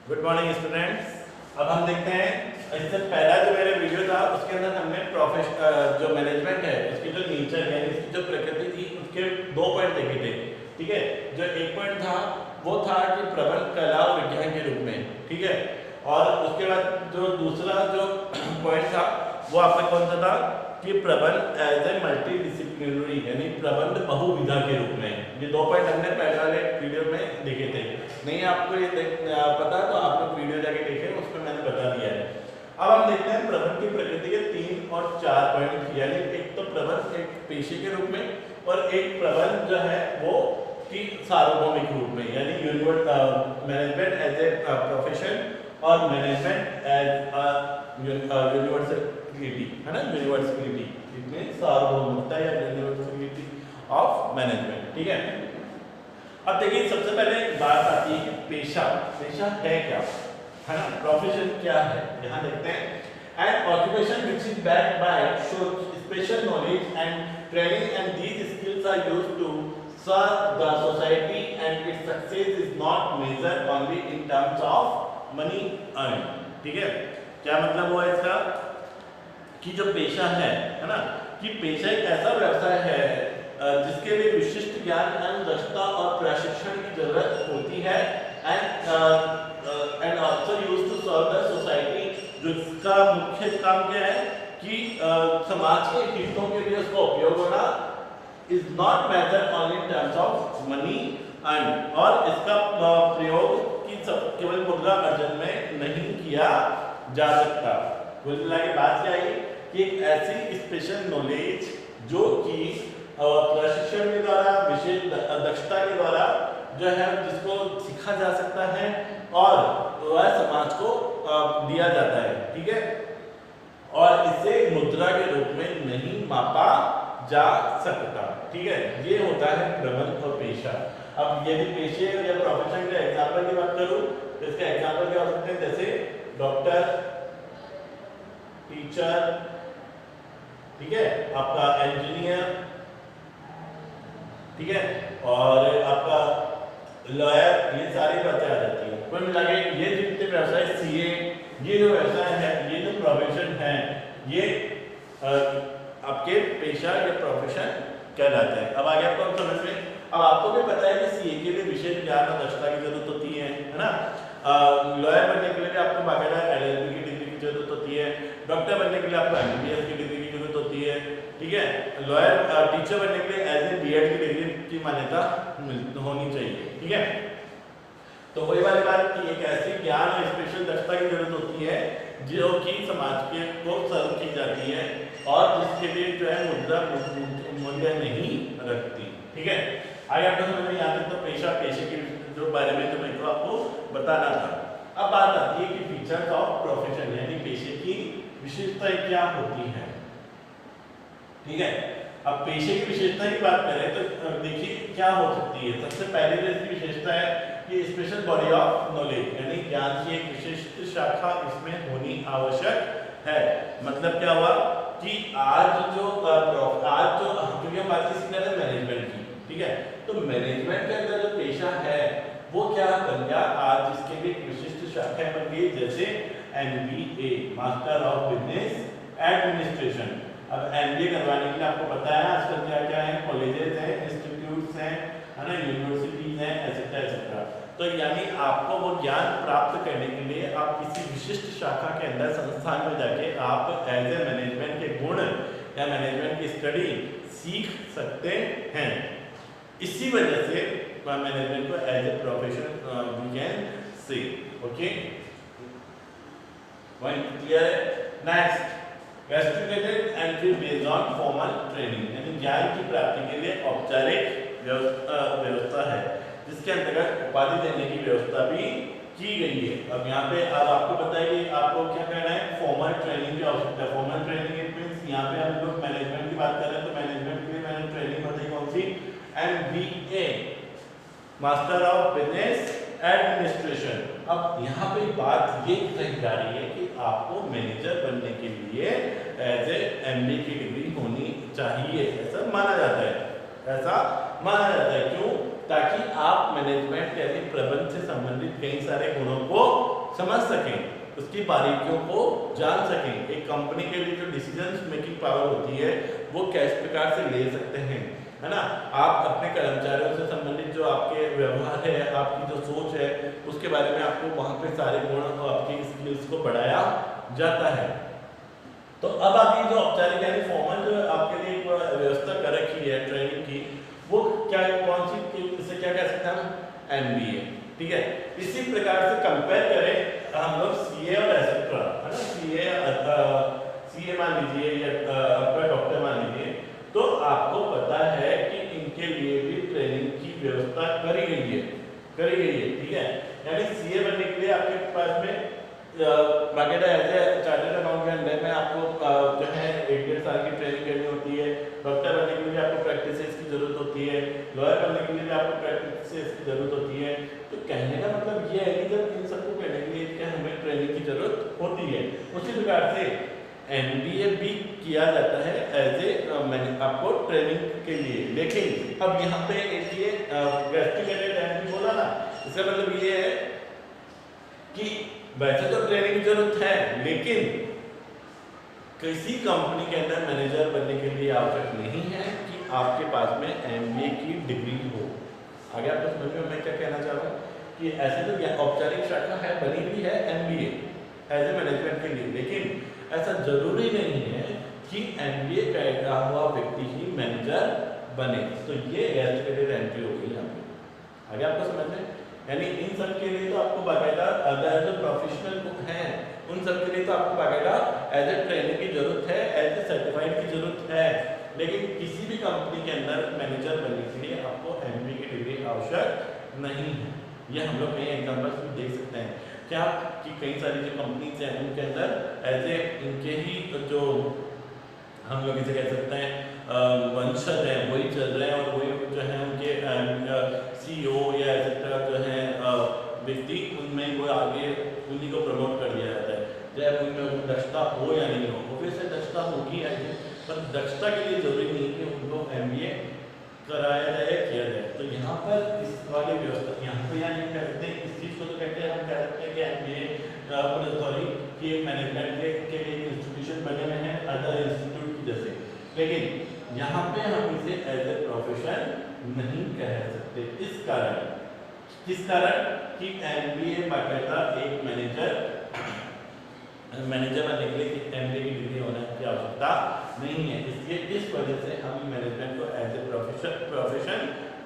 Good morning students. अब हम देखते हैं, इससे पहला जो मेरा वीडियो था उसके अंदर हमने जो मैनेजमेंट है उसकी जो नेचर यानी उसकी जो प्रकृति थी उसके 2 पॉइंट देखे थे। ठीक है, जो एक पॉइंट था वो था कि प्रबंध कला और विज्ञान के रूप में। ठीक है, और उसके बाद जो दूसरा जो पॉइंट था वो आपका कौन सा था कि प्रबंध एज ए मल्टी डिसिप्लिनरी यानी प्रबंध बहुविधा के रूप में। ये 2 पॉइंट हमने पहले वाले वीडियो में देखे थे। नहीं आपको ये पता तो आप लोग वीडियो जाके देखें, उसमें मैंने बता दिया है। अब हम देखते हैं प्रबंध की प्रकृति के 3 और 4 पॉइंट, यानी एक तो प्रबंध एक पेशे के रूप में और एक प्रबंध जो है वो कि सार्वभौमिक रूप में, यानी मैनेजमेंट एज ए प्रोफेशन और मैनेजमेंट एज यूनिवर्सलिटी, है ना, यूनिवर्सलिटी इसमें सार्वभौमिकता या यूनिवर्सलिटी ऑफ मैनेजमेंट। ठीक है, अब देखिए सबसे पहले बात आती है कि पेशा है क्या, है ना, प्रोफेशन क्या है। यहाँ देखते हैं an occupation which is backed by special knowledge and training and these skills are used to serve the society and its success is not measured only in terms of money earn. ठीक है, क्या मतलब हुआ इसका कि जो पेशा है ना, कि पेशा एक ऐसा व्यवसाय है जिसके लिए विशिष्ट ज्ञान एवं दक्षता और प्रशिक्षण की जरूरत होती है and also used to serve the society. जो इसका मुख्य काम क्या है कि समाज के हितों के लिए उसका उपयोग होना is not measured only in terms of money earn, और इसका प्रयोग केवल मुद्रा अर्जन में नहीं किया जा सकता। कुल मिला के बात क्या है कि एक ऐसी स्पेशल नॉलेज जो कि प्रशिक्षण के द्वारा विशेष दक्षता के द्वारा जो है जिसको सीखा जा सकता है और वह समाज को दिया जाता है। ठीक है, और इसे मुद्रा के रूप में नहीं मापा जा सकता। ठीक है, ये होता है प्रबंध और पेशा। अब यदि पेशे या प्रोफेशन के एग्जाम्पल की बात करूं तो इसके एग्जाम्पल क्या हो सकते हैं, जैसे डॉक्टर, टीचर, ठीक है, आपका इंजीनियर, ठीक है, और आपका लॉयर, ये सारी बातें आ जाती है। कुल मिला के ये जितने व्यवसाय सीए, ये जो व्यवसाय है, ये जो प्रोफेशन है, ये आपके पेशा या प्रोफेशन कहलाते हैं। अब आगे आपको समझ में, अब आपको भी पता है कि सीए के लिए विशेष ज्ञान और दक्षता की जरूरत होती है ना। लॉयर बनने के लिए आपको बाकायदा एलएलबी की डिग्री की जरूरत होती है। डॉक्टर बनने के लिए आपको एमबीबीएस की डिग्री की जरूरत होती है। ठीक है, लॉयर टीचर बनने के लिए एज ए बीएड की डिग्री की मान्यता होनी चाहिए। ठीक है, तो वही वाली बात कि एक ऐसी ज्ञान और स्पेशल दक्षता की जरूरत होती है जो कि समाज के को सर्व की जाती है और जिसके लिए जो है मुद्रा मूल्य नहीं रखती। ठीक है, आगे आपको समझ में यहाँ तक तो पेशे के जो बारे में जो मेरे को आपको बताना था। अब बात आती है कि फीचर्स ऑफ प्रोफेशन यानी पेशे की विशेषताएं क्या होती हैं। ठीक है, अब पेशे की विशेषता की बात करें तो देखिए क्या हो सकती है। सबसे पहले जो इसकी विशेषता है कि स्पेशल बॉडी ऑफ नॉलेज यानी ज्ञान की एक विशिष्ट शाखा इसमें होनी आवश्यक है। मतलब क्या हुआ कि आज जो क्योंकि हम बात कर मैनेजमेंट की, ठीक है, तो मैनेजमेंट के अंदर जो पेशा है वो क्या बन गया, आज इसके भी विशिष्ट शाखाएं बन गई, जैसे MBA master of business administration. अब एमबीए करवाने के लिए आपको पता है आजकल क्या क्या है, कॉलेजेस हैं, इंस्टीट्यूट्स हैं, है ना, यूनिवर्सिटीज हैं, एटसेट्रा एटसेट्रा। तो यानी आपको वो ज्ञान प्राप्त करने के लिए आप किसी विशिष्ट शाखा के अंदर संस्थान में जाके आप एज ए मैनेजमेंट के गुण या मैनेजमेंट की स्टडी सीख सकते हैं। इसी वजह से मैनेजमेंट को as a profession we can say. Okay, point clear है। Next, restricted entry based on formal training यानी ज्ञान की प्राप्ति के लिए औपचारिक व्यवस्था है जिसके अंतर्गत उपाधि देने की व्यवस्था भी की गई है। अब यहाँ पे अब आपको पता है कि आपको क्या कहना है, फॉर्मल ट्रेनिंग की आवश्यकता है। फॉर्मल ट्रेनिंग इट मींस यहाँ पे हम लोग मैनेजमेंट की बात कर रहे हैं तो मैनेजमेंट के लिए मैंने ट्रेनिंग बताई कौन सी, MBA master of business administration. अब यहाँ पे बात ये कही जा रही है कि आपको मैनेजर बनने के लिए एज ए एमबीए की डिग्री होनी चाहिए, ऐसा माना जाता है, ऐसा माना जाता है। क्यों? ताकि आप मैनेजमेंट यानी प्रबंध से संबंधित कई सारे गुणों को समझ सकें, उसकी बारीकियों को जान सकें। एक कंपनी के लिए जो डिसीजन मेकिंग पावर होती है वो किस प्रकार से ले सकते हैं, है ना। आप अपने कर्मचारियों से संबंधित जो आपके व्यवहार है, आपकी जो सोच है, उसके बारे में आपको वहाँ पे सारे गुण और आपकी स्किल्स को बढ़ाया जाता है। तो अब आपकी जो औपचारिक यानी फॉर्मल जो आपके लिए व्यवस्था कर रखी है ट्रेनिंग की, वो क्या कौन सी, इसे क्या कह सकते हैं हम, एमबीए, ठीक है। इसी प्रकार से कंपेयर करें हम लोग सीए और एसेट्रा, है ना। सीए मान लीजिए या आपका डॉक्टर मान लीजिए, तो आपको पता है कि इनके लिए भी ट्रेनिंग की व्यवस्था करी गई है, ठीक है। यानी सीए बनने के लिए आपके पास में बाकायदा एज ए चार्टर्ड अकाउंटेंट में आपको जो है 1-1.5 साल की ट्रेनिंग करनी होती है। डॉक्टर बनने के लिए भी आपको प्रैक्टिसेस की जरूरत होती है, लॉयर बनने के लिए भी आपको प्रैक्टिसेस की जरूरत होती है। तो कहने का मतलब ये है कि जब इन सबको करने के लिए क्या हमें ट्रेनिंग की जरूरत होती है, उसी प्रकार से एमबीए भी किया जाता है एज ए मैंने आपको ट्रेनिंग के लिए। लेकिन अब यहाँ पे एक ये वेस्टिगेटेड एमबी बोला ना, इसका मतलब ये है कि वैसे तो ट्रेनिंग की जरूरत है, लेकिन किसी कंपनी के अंदर मैनेजर बनने के लिए आवश्यक नहीं है कि आपके पास में एमबीए की डिग्री हो। आगे आपको समझ में मैं क्या कहना चाह रहा हूँ कि ऐसे तो औपचारिक शाखा है, बनी हुई है एमबीए एज ए मैनेजमेंट के लिए, लेकिन ऐसा जरूरी नहीं है कि एमबीए का हुआ व्यक्ति ही मैनेजर बने। तो ये एस्टिमेटेड एंट्री हो गई यहाँ पे। आगे आपको समझ में, यानी इन सब के लिए तो आपको बाकायदा एज ए प्रोफेशनल हैं, उन सब के लिए तो आपको बाकायदा एज ए ट्रेनिंग की जरूरत है, एज ए सर्टिफाइड की जरूरत है। लेकिन किसी भी कंपनी के अंदर मैनेजर बनने के लिए आपको एमबीए की डिग्री आवश्यक नहीं है। ये हम लोग कई एग्जाम्पल्स भी देख सकते हैं क्या कि कई सारी जो कंपनीज हैं उनके अंदर एज ए इनके ही जो हम लोग इसे कह सकते हैं वंशज हैं वही चल रहे हैं, और वही जो है उनके सीईओ या एक्सेट्रा जो है व्यक्ति, उनमें वो आगे उन्हीं को प्रमोट कर दिया जाता है, चाहे उनमें दक्षता हो या नहीं हो। ऑब्वियसली दक्षता होगी आगे, पर दक्षता के लिए जरूरी नहीं कि उनको एमबीए कराया जाए, किया जाए। तो यहाँ पर इस वाली व्यवस्था यहाँ पर यहाँ नहीं कह सकते, इस चीज़ को तो कहते हैं, हम कह सकते हैं कि एमबीए सॉरी कि मैनेजमेंट के लिए इंस्टीट्यूशन बने हुए हैं अदर इंस्टीट्यूट की जैसे, लेकिन यहाँ पे हम इसे एज ए प्रोफेशन नहीं कह सकते। किस कारण कि एमबीए बाकायदा एक मैनेजर बनने के लिए एमबीए की डिग्री होने की आवश्यकता नहीं है। इसलिए इस वजह से हम मैनेजमेंट को एज ए प्रोफेशन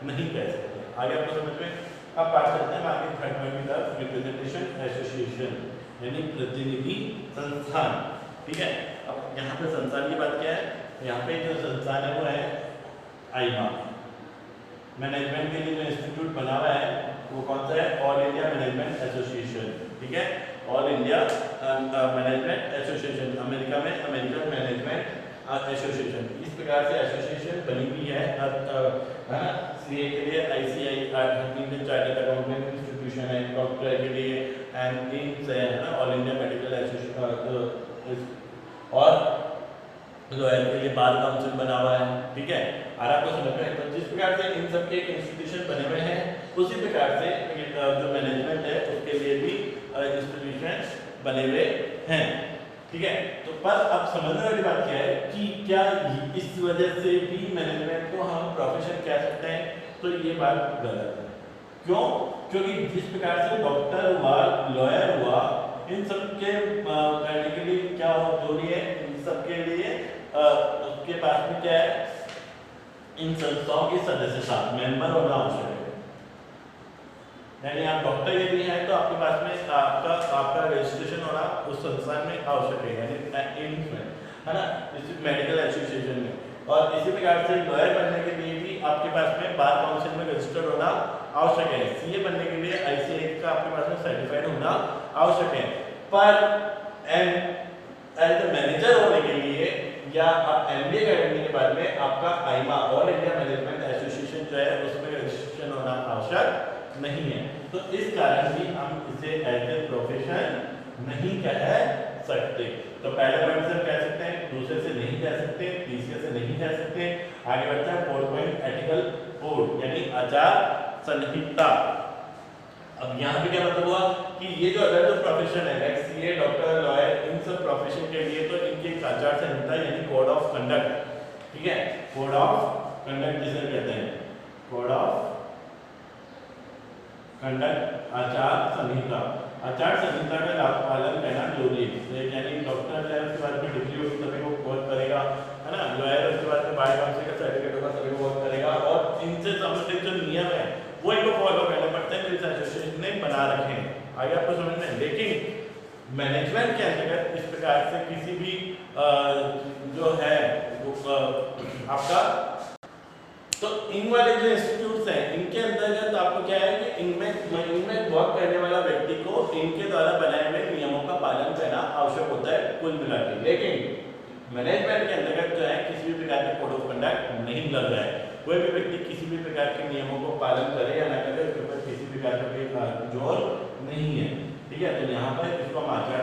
नहीं कह सकते। आगे आपको समझ में, अब बात करते हैं आगे थर्ड पॉइंट की तरफ, रिप्रेजेंटेशन एसोसिएशन यानी प्रतिनिधि संस्थान, ठीक है। अब यहाँ पे संस्थान की बात क्या है, यहाँ पे जो संस्थान है वो है आईमा। मैनेजमेंट के लिए जो इंस्टीट्यूट बना हुआ है वो कौन सा है, ऑल इंडिया मैनेजमेंट एसोसिएशन, ठीक है। All India management association, America में अमेरिकन मैनेजमेंट एसोसिएशन, इस प्रकार से एसोसिएशन बनी हुई है। सीए के लिए ICI Indian chartered accountant institution है, डॉक्टर के लिए एंड है ना ऑल इंडिया मेडिकल एसोसिएशन, और लॉयर के लिए बार काउंसिल बना हुआ है, ठीक है। और आपको समझ में, तो जिस प्रकार से इन सब के इंस्टीट्यूशन बने हुए हैं, उसी प्रकार से जो मैनेजमेंट है उसके लिए भी इंस्टीट्यूशन बने हुए हैं, ठीक है। तो पर अब समझने वाली बात क्या है कि क्या इस वजह से भी मैनेजमेंट को हम प्रोफेशन कह सकते हैं, तो ये बात गलत है। क्यों? क्योंकि जिस प्रकार से डॉक्टर हुआ, लॉयर हुआ, इन सब के करने के लिए क्या जरूरी है, इन सब के लिए उसके पास में क्या है, इन संस्थाओं की सदस्यता मेंबर होना आवश्यक है। यानी आप डॉक्टर यदि हैं तो आपके पास में आपका रजिस्ट्रेशन होना उस संस्थान में आवश्यक है, यानी एम्स में, है ना, इस मेडिकल एसोसिएशन में। और इसी प्रकार से लॉयर बनने के लिए भी आपके पास में बार काउंसिल में रजिस्टर्ड होना आवश्यक है। सीए बनने के लिए आईसीआई का आपके पास में सर्टिफाइड होना आवश्यक है। पर एज ए मैनेजर होने के लिए या आप एमबीए करने के बाद में आपका आईमा ऑल इंडिया मैनेजमेंट एसोसिएशन जो है उसमें रजिस्ट्रेशन होना आवश्यक नहीं है। तो इस कारण भी हम इसे एज ए प्रोफेशन नहीं कह सकते। तो पहले पॉइंट से कह सकते हैं, दूसरे से नहीं कह सकते, तीसरे से नहीं कह सकते। आगे बढ़ते हैं 4 पॉइंट एथिकल कोड यानी आचार संहिता। अब यहाँ पे क्या मतलब हुआ कि ये जो अदर जो प्रोफेशन है लाइक सीए, डॉक्टर, लॉयर, इन सब प्रोफेशन के लिए तो इनकी एक आचार संहिता यानी कोड ऑफ कंडक्ट, ठीक है, कोड ऑफ कंडक्ट जिसे कहते हैं, कोड ऑफ कंडक्ट, आचार संहिता, आचार संहिता का पालन करना जरूरी है। यानी डॉक्टर है उसके बाद में डिग्री होगी तभी वो कोर्स करेगा, है ना, लॉयर उसके बाद में बाय काउंसिल का सर्टिफिकेट होगा तभी वो कोर्स करेगा, और इनसे संबंधित जो नियम है वो इनको फॉलो करने पड़ते हैं जो इस एसोसिएशन ने बना रखे हैं। आगे आपको समझ में, लेकिन मैनेजमेंट के अंतर्गत इस प्रकार से किसी भी जो है वो आपका, तो इन वाले जो इंस्टीट्यूट्स हैं इनके अंतर्गत आपको क्या है कि इनमें वर्क करने वाला व्यक्ति को इनके द्वारा बनाए हुए नियमों का पालन करना आवश्यक होता है कुल मिलाकर। लेकिन मैनेजमेंट के अंतर्गत जो है किसी भी प्रकार के कोड ऑफ कंडक्ट नहीं लग रहा है, कोई भी व्यक्ति किसी भी प्रकार के नियमों को पालन करे या ना करे उसके ऊपर किसी प्रकार का जोर नहीं है, ठीक है। तो यहाँ पर इसको हम आचार,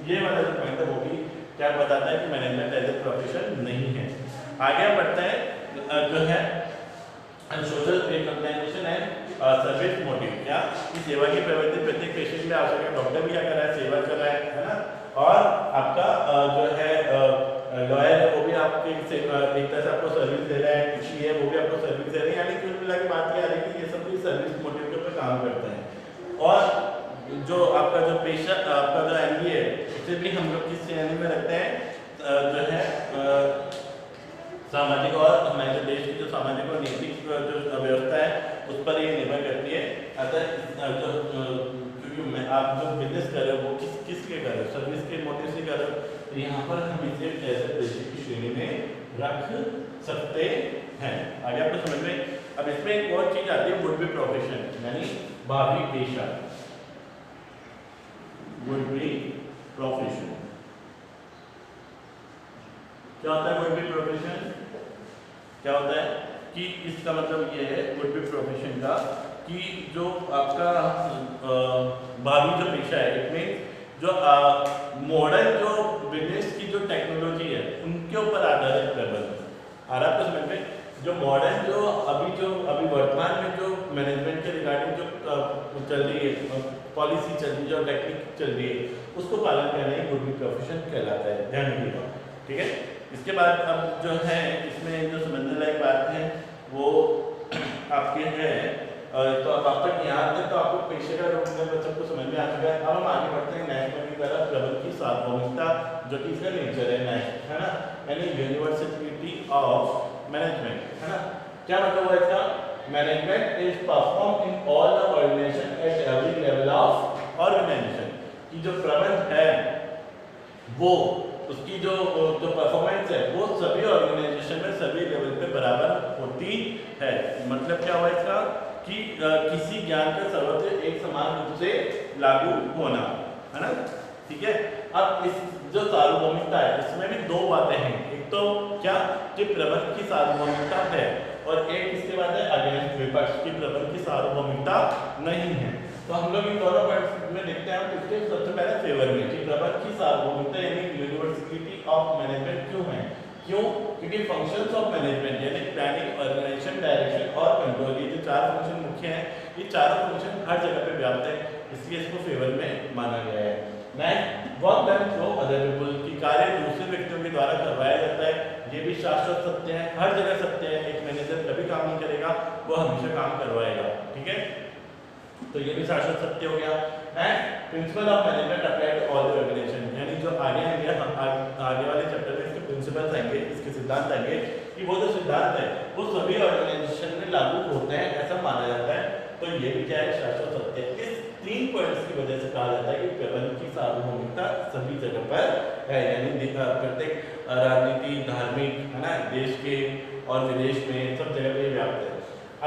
ये वाला जो पॉइंट है वो भी क्या बताता है कि मैनेजमेंट एज ए प्रोफेशन नहीं है। आगे हम बढ़ते हैं जो है social recognisation and service motive, क्या कि सेवा की प्रवृत्ति प्रत्येक पेशेंट के लिए आवश्यक है। डॉक्टर भी क्या कर रहा है, सेवा कर रहा है ना, और आपका जो है लॉयर है वो भी आपके एक तरह से आपको सर्विस दे रहा है, कृषि है वो भी आपको सर्विस दे रहे हैं, यानी कुल मिला के बात ये आ रही है कि ये सब भी सर्विस मोटिव के ऊपर काम करते हैं। और जो आपका जो पेशा आपका जो एमबीए है उसे भी हम लोग किस श्रेणी में रखते हैं, जो है सामाजिक और हमारे जो देश की जो सामाजिक और नीतिक जो व्यवस्था है उस पर ये निर्भर करती है। अगर जो क्योंकि आप जो बिजनेस कर रहे हो वो किसके कर रहे हो, सर्विस के मोटिव से कर रहे हो, तो यहाँ पर हम इसे ऐसे पेशे की श्रेणी में रख सकते हैं। आगे आपको समझ में, अब इसमें एक और चीज आती है वुड बी प्रोफेशन, यानी भावी पेशा, वुड बी प्रोफेशन। क्या होता है वुड बी प्रोफेशन, क्या होता है कि इसका मतलब ये है वुड बी प्रोफेशन का कि जो आपका भावी जो पेशा है इसमें जो मॉडर्न जो बिजनेस की जो टेक्नोलॉजी है उनके ऊपर आधारित प्रबंध। और आपको समझ में, जो मॉडर्न जो अभी वर्तमान में जो मैनेजमेंट के रिगार्डिंग जो चल रही है पॉलिसी चल रही है, जो टेक्निक चल रही है उसको पालन करना ही वुड बी प्रोफेशन कहलाता है, ध्यान रखिएगा, ठीक है। इसके बाद अब जो है इसमें जो समझने लायक बात है वो आपके है, तो अब आप तक यहाँ तक तो आपको पेशे का रूप में सबको समझ में आ चुका है। अब हम आगे बढ़ते हैं नेशनल की तरफ, प्रबंध की सार्वभौमिकता जो कि इसका नेचर है नेशनल, है ना, यानी यूनिवर्सिटी ऑफ मैनेजमेंट, है ना। क्या मतलब हुआ इसका, management is perform in all the organisation at every level of organisation, की जो प्रबंध है वो उसकी जो परफॉर्मेंस है वो सभी ऑर्गेनाइजेशन में सभी लेवल पे बराबर होती है। मतलब क्या हुआ इसका कि किसी ज्ञान का सर्वत्र एक समान रूप से लागू होना, है ना, ठीक है। अब इस जो सार्वभौमिकता है इसमें भी दो बातें हैं, एक तो क्या कि प्रबंध की सार्वभौमिकता है और एक इसके बाद है अगेंस्ट विपक्ष की प्रबंध की सार्वभौमिकता नहीं है। तो हम लोग इन दोनों पॉइंट्स में देखते हैं इसके सबसे पहले फेवर में कि प्रबंध की सार्वभौमिकता यानी यूनिवर्सिटी ऑफ मैनेजमेंट क्यों है, क्यों, क्योंकि फंक्शंस ऑफ मैनेजमेंट यानी प्लानिंग, ऑर्गेनाइजेशन, डायरेक्शन और कंट्रोल, ये जो चार फंक्शन मुख्य हैं, ये चारों फंक्शन हर जगह पे व्याप्त है, इसलिए इसको फेवर में माना गया है। Next, work done through other people, की कार्य दूसरे व्यक्तियों के द्वारा करवाया जाता है, ये भी शाश्वत सत्य है, हर जगह सत्य है। एक मैनेजर कभी काम नहीं करेगा, वो हमेशा काम करवाएगा, ठीक है, तो ये भी शाश्वत सत्य हो गया। And principle of management apply to all the organisation, यानी जो आगे वाले चैप्टर में इसके प्रिंसिपल्स आएंगे, इसके सिद्धांत आएंगे कि वो जो सिद्धांत है वो सभी ऑर्गेनाइजेशन में लागू होते हैं ऐसा माना जाता है। तो ये भी क्या है, शाश्वत सत्य है। इस 3 पॉइंट्स की वजह से कहा जाता है कि प्रबंध की सार्वभौमिकता सभी जगह पर है, यानी प्रत्येक राजनीति, धार्मिक, है ना, देश के और विदेश में सब जगह पे व्याप्त है।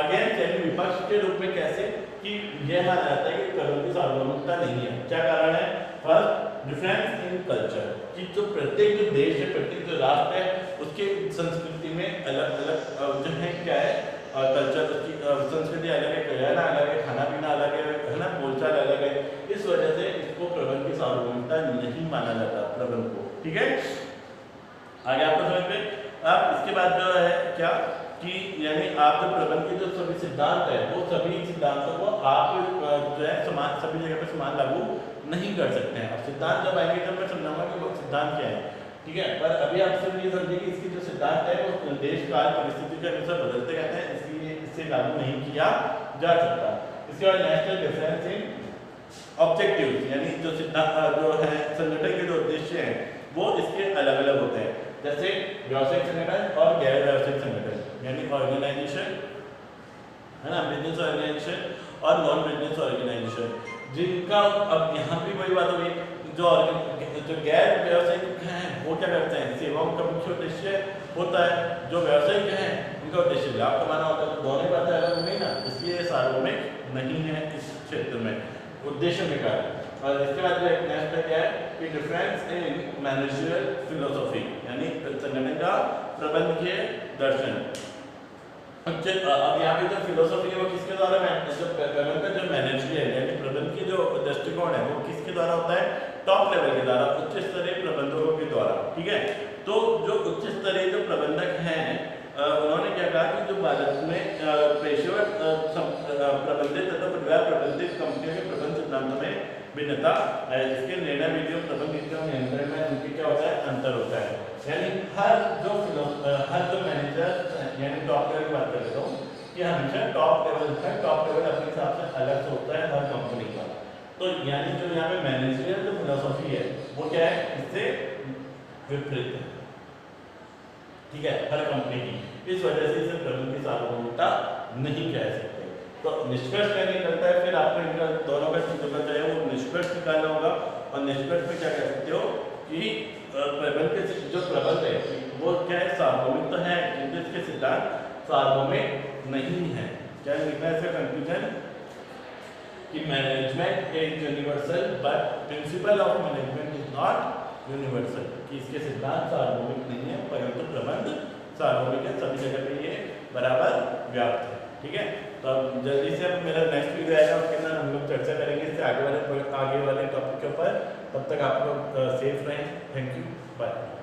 अगेन यानी विपक्ष के रूप में कैसे कि यह माना जाता है कि प्रबंध की सार्वभौमिकता नहीं है। क्या कारण है, फर्स्ट डिफरेंस इन कल्चर, कि जो प्रत्येक जो देश है, प्रत्येक जो राष्ट्र है उसके संस्कृति में अलग अलग जो है क्या है कल्चर, उसकी संस्कृति अलग है, रहना अलग है, खाना पीना अलग है ना, बोलचाल अलग है। इस वजह से इसको प्रबंध की सार्वभौमिकता नहीं माना जाता प्रबंध को, ठीक है। आगे आपको समझ में, अब इसके बाद जो है क्या कि यानी आप जो प्रबंध के जो सभी सिद्धांत है वो सभी सिद्धांतों को आप जो है समान सभी जगह पे समान लागू नहीं कर सकते हैं। अब सिद्धांत जब आएंगे तब मैं समझाऊंगा कि वो सिद्धांत क्या है, ठीक है। पर अभी आप सिर्फ ये समझिए कि इसकी जो सिद्धांत है वो देश काल परिस्थिति के अनुसार बदलते रहते हैं, इसलिए इससे लागू नहीं किया जा सकता। इसके बाद नेशनल डिफरेंस इन ऑब्जेक्टिव्स, यानी जो सिद्धांत जो है संगठन के जो उद्देश्य हैं वो इसके अलग अलग होते हैं। जैसे व्यावसायिक संगठन और गैर व्यावसायिक संगठन, यानी ऑर्गेनाइजेशन है ना, बिजनेस ऑर्गेनाइजेशन और नॉन बिजनेस ऑर्गेनाइजेशन, जिनका अब यहाँ भी वही बात हुई, जो गैर व्यावसायिक हैं वो क्या करते हैं, सेवाओं का मुख्य उद्देश्य होता है, जो व्यावसायिक हैं उनका उद्देश्य लाभ कमाना होता है। तो दोनों बातें अलग हो गई ना, इसलिए सार्वभौमिक नहीं है इस क्षेत्र में उद्देश्य के कारण। और इसके बाद जो एक नेक्स्ट क्या है कि डिफरेंस इन मैनेजरियल फिलोसॉफी, यानी संगठन का प्रबंधकीय दर्शन। अब यहाँ पे जो फिलोसॉफी है वो किसके द्वारा, जो प्रबंधन का जो मैनेजरियल यानी प्रबंध की जो दृष्टिकोण है वो किसके द्वारा होता है, टॉप लेवल के द्वारा, उच्च स्तरीय प्रबंधकों के द्वारा, ठीक है। तो जो उच्च स्तरीय जो प्रबंधक हैं उन्होंने क्या कहा कि जो भारत में पेशेवर प्रबंधित तथा परिवार प्रबंधित कंपनियों के प्रबंध सिद्धांतों में भिन्नता है, इसके निर्णय विधियों प्रबंध नीतियों नियंत्रण में उनकी क्या होता है, अंतर होता है। यानी हर जो मैनेजर यानी टॉप लेवल की बात कर लेता हूँ कि हमेशा टॉप लेवल है, टॉप लेवल अपने हिसाब से अलग से होता है हर कंपनी का। तो यानी जो यहाँ पे मैनेजरियल जो फिलोसॉफी है वो क्या है, इससे विपरीत है, ठीक है, हर कंपनी की। इस वजह से इसे प्रबंध की सार्वभौमिकता नहीं कह सकते। तो निष्कर्ष क्या निकलता है, फिर आपको इनका दोनों का चीजों का चाहे वो निष्कर्ष निकालना होगा। और निष्कर्ष में क्या कह सकते हो कि प्रबंध के जो प्रबंध है वो क्या है, सार्वभौमिक तो है किंतु इसके सिद्धांत सार्वभौमिक नहीं है। क्या लिखना है इसका कंक्लूजन कि management is universal but principal of management is not universal, कि इसके सिद्धांत सार्वभौमिक नहीं है परंतु प्रबंध सार्वभौमिक है, सभी जगह पे ये बराबर व्याप्त है, ठीक है। तो अब जल्दी से अब मेरा नेक्स्ट वीडियो आएगा, उसके अंदर हम लोग चर्चा करेंगे इससे आगे वाले टॉपिक के ऊपर। तब तक आप लोग सेफ रहें, थैंक यू, बाय।